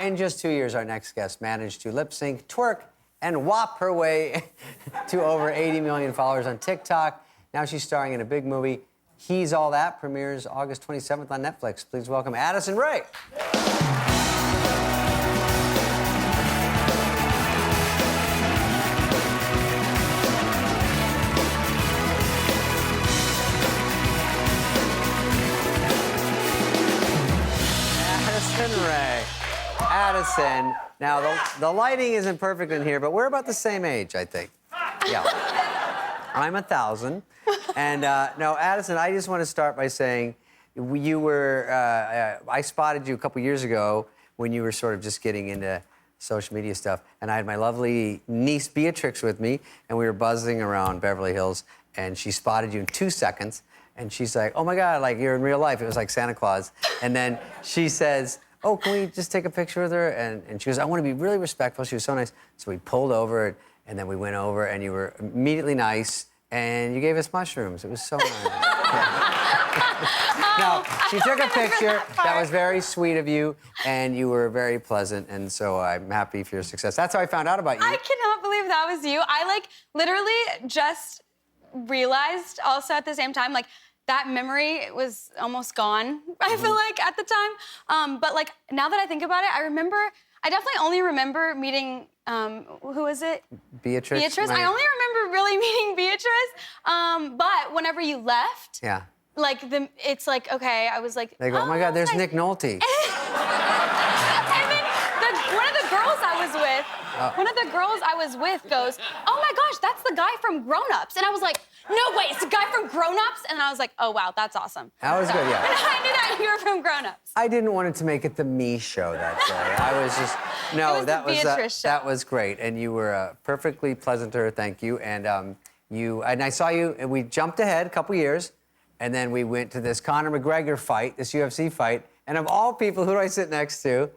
in just 2 years, our next guest managed to lip sync, twerk, and whop her way to over 80 million followers on TikTok. Now she's starring in a big movie. He's All That premieres August 27th on Netflix. Please welcome Addison Rae. Addison Rae. Addison. Now, the lighting isn't perfect in here, but we're about the same age, I think. Yeah. I'm 1,000. And no, Addison, I just want to start by saying you were, I spotted you a couple years ago when you were sort of just getting into social media stuff. And I had my lovely niece Beatrix with me, and we were buzzing around Beverly Hills, and she spotted you in 2 seconds. And she's like, oh my God, like you're in real life. It was like Santa Claus. And then she says, oh, can we just take a picture with her? And she goes, I want to be really respectful. She was so nice. So we pulled over, and then we went over, and you were immediately nice, and you gave us mushrooms. It was so nice. No, she took a picture. That was very sweet of you, and you were very pleasant, and so I'm happy for your success. That's how I found out about you. I cannot believe that was you. I, like, literally just realized also at the same time, like, that memory was almost gone, I feel like, at the time. But, like, now that I think about it, I definitely only remember meeting, who was it? Beatrix. Beatrice. I only remember really meeting Beatrice. But whenever you left, yeah. Like, it's like, okay, I was like, they go, oh my God, there's nice. Nick Nolte. And then one of the girls I was with goes, oh my gosh, that's the guy from Grown Ups. And I was like, no, wait, it's the guy from Grown Ups? And I was like, oh, wow, that's awesome. That was good, yeah. And I knew that you were from Grown Ups. I didn't want it to make it the me show that day. I was just, no, that was great. And you were perfectly pleasant to her, thank you. And I saw you, and we jumped ahead a couple years, and then we went to this Conor McGregor fight, this UFC fight. And of all people, who do I sit next to?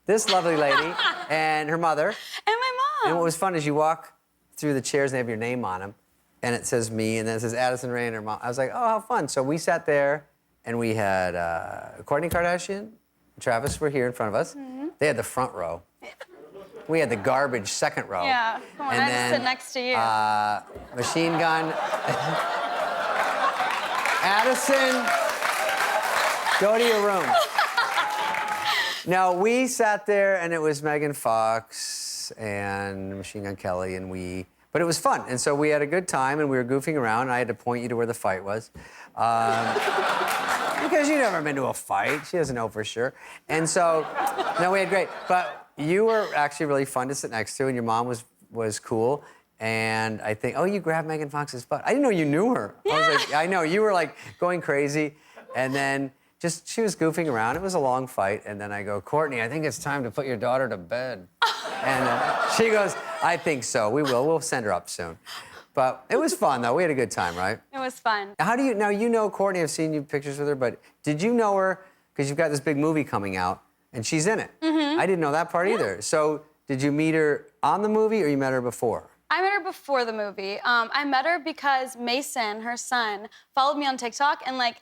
This lovely lady and her mother. And my mom. And what was fun is you walk through the chairs and they have your name on them. And it says me, and then it says Addison Rae and her mom. I was like, oh, how fun. So we sat there, and we had Kourtney Kardashian, Travis were here in front of us. Mm-hmm. They had the front row. We had the garbage second row. Yeah, come on, I just sit next to you. Machine Gun. Addison, go to your room. Now, we sat there, and it was Megan Fox and Machine Gun Kelly, and but it was fun, and so we had a good time, and we were goofing around, and I had to point you to where the fight was. Because you've never been to a fight. She doesn't know for sure. And so, no, we had great. But you were actually really fun to sit next to, and your mom was cool. And I think, oh, you grabbed Megan Fox's butt. I didn't know you knew her. Yeah. I was like, I know, you were like going crazy. And then she was goofing around. It was a long fight. And then I go, Courtney, I think it's time to put your daughter to bed. And she goes, I think so. We will. We'll send her up soon. But it was fun, though. We had a good time, right? It was fun. How do you, now you know Courtney, I've seen you pictures with her, but did you know her, because you've got this big movie coming out, and she's in it. Mm-hmm. I didn't know that part either. So did you meet her on the movie, or you met her before? I met her before the movie. I met her because Mason, her son, followed me on TikTok, and, like,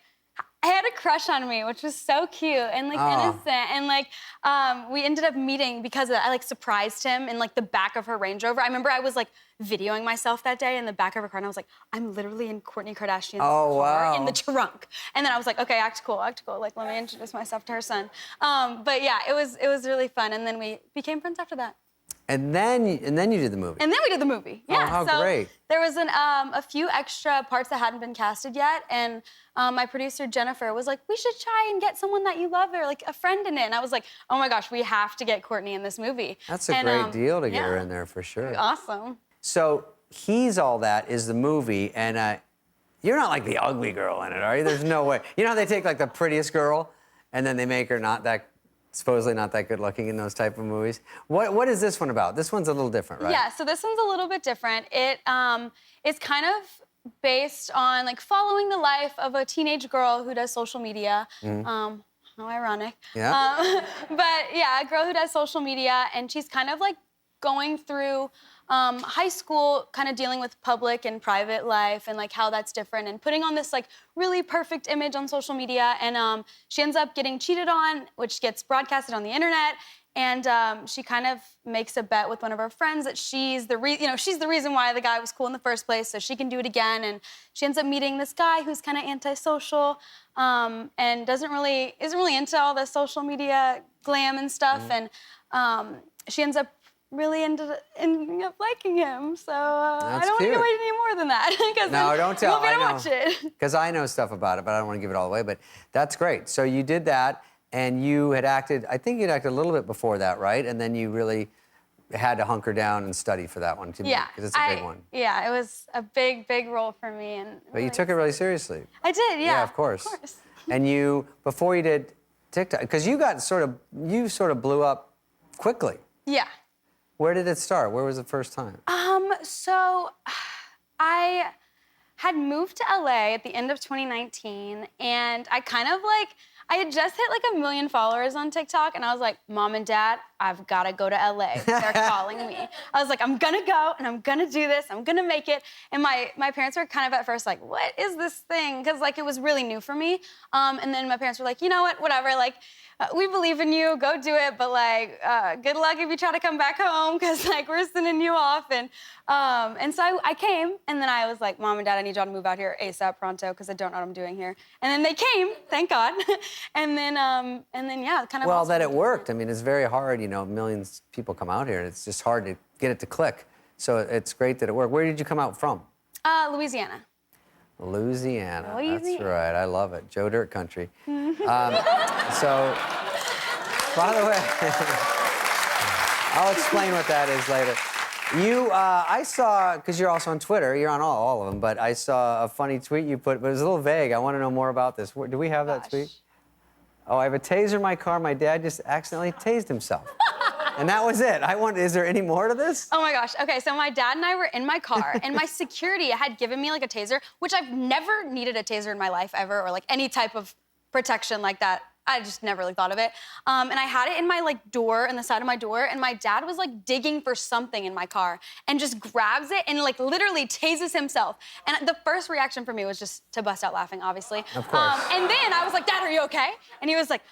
I had a crush on me, which was so cute and, like, innocent. And, like, we ended up meeting because I, like, surprised him in, like, the back of her Range Rover. I remember I was, like, videoing myself that day in the back of her car, and I was like, I'm literally in Kourtney Kardashian's car in the trunk. And then I was like, okay, act cool. Like, let me introduce myself to her son. But, yeah, it was really fun. And then we became friends after that. And then you did the movie. And then we did the movie. Yeah. Oh, how so great. There was a few extra parts that hadn't been casted yet, and my producer Jennifer was like, "We should try and get someone that you love or like a friend in it." And I was like, "Oh my gosh, we have to get Courtney in this movie." That's a great deal to get her in there for sure. Awesome. So He's All That is the movie, and you're not like the ugly girl in it, are you? There's no way. You know how they take like the prettiest girl, and then they make her supposedly not that good looking in those type of movies. What is this one about? This one's a little different, right? Yeah, so this one's a little bit different. It is kind of based on like following the life of a teenage girl who does social media. How ironic. Yeah. But yeah, a girl who does social media, and she's kind of like going through high school, kind of dealing with public and private life and like how that's different and putting on this like really perfect image on social media. And she ends up getting cheated on, which gets broadcasted on the internet. And she kind of makes a bet with one of her friends that she's the reason why the guy was cool in the first place, so she can do it again. And she ends up meeting this guy who's kind of antisocial and isn't really into all the social media glam and stuff. And she ends up really ending up liking him. So I don't want to give away any more than that. No, don't tell. You won't be able to watch it. Because I know stuff about it, but I don't want to give it all away. But that's great. So you did that. And you had acted, I think you'd acted a little bit before that, right? And then you really had to hunker down and study for that one, yeah, because it's a big one. Yeah, it was a big, big role for me. And but you took it really seriously. I did, yeah. Yeah, of course. And you, before you did TikTok, because you sort of blew up quickly. Yeah. Where did it start? Where was the first time? So I had moved to LA at the end of 2019, and I had just hit like 1 million followers on TikTok, and I was like, Mom and Dad, I've got to go to LA. They're calling me. I was like, I'm gonna go, and I'm gonna do this. I'm gonna make it. And my parents were kind of at first like, what is this thing? Because like it was really new for me. And then my parents were like, you know what, whatever, like, we believe in you, go do it, but like, good luck if you try to come back home, because like we're sending you off. And so I came, and then I was like, Mom and Dad, I need y'all to move out here ASAP pronto, because I don't know what I'm doing here. And then they came, thank God. and then yeah, kind of. Well, that it worked. I mean, it's very hard, you know, millions of people come out here, and it's just hard to get it to click. So it's great that it worked. Where did you come out from? Louisiana. Louisiana. That's right. I love it. Joe Dirt country. So, by the way, I'll explain what that is later. I saw, because you're also on Twitter, you're on all of them, but I saw a funny tweet you put, but it was a little vague. I want to know more about this. Do we have that tweet? Oh, I have a taser in my car. My dad just accidentally tased himself. And that was it. I wonder, is there any more to this? Oh my gosh. Okay, so my dad and I were in my car, and my security had given me like a taser, which I've never needed a taser in my life ever, or like any type of protection like that. I just never really thought of it. And I had it in my like door, in the side of my door, and my dad was like digging for something in my car and just grabs it and like literally tases himself. And the first reaction for me was just to bust out laughing, obviously. Of course. And then I was like, Dad, are you okay? And he was like,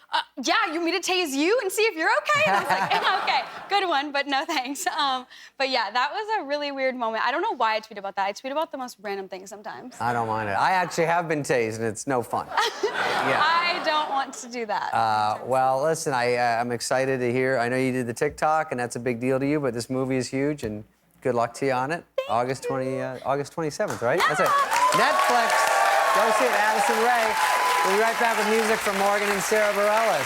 yeah, you want me to tase you and see if you're okay? And I was like, okay, good one, but no thanks. But yeah, that was a really weird moment. I don't know why I tweet about that. I tweet about the most random things sometimes. I don't mind it. I actually have been tased, and it's no fun. Yeah. I don't want to do that. Well, listen, I'm excited to hear. I know you did the TikTok, and that's a big deal to you, but this movie is huge, and good luck to you on it. August 27th, right? Yeah. That's it. Netflix. Go see it, Addison Rae. We'll be right back with music from Morgan and Sarah Bareilles.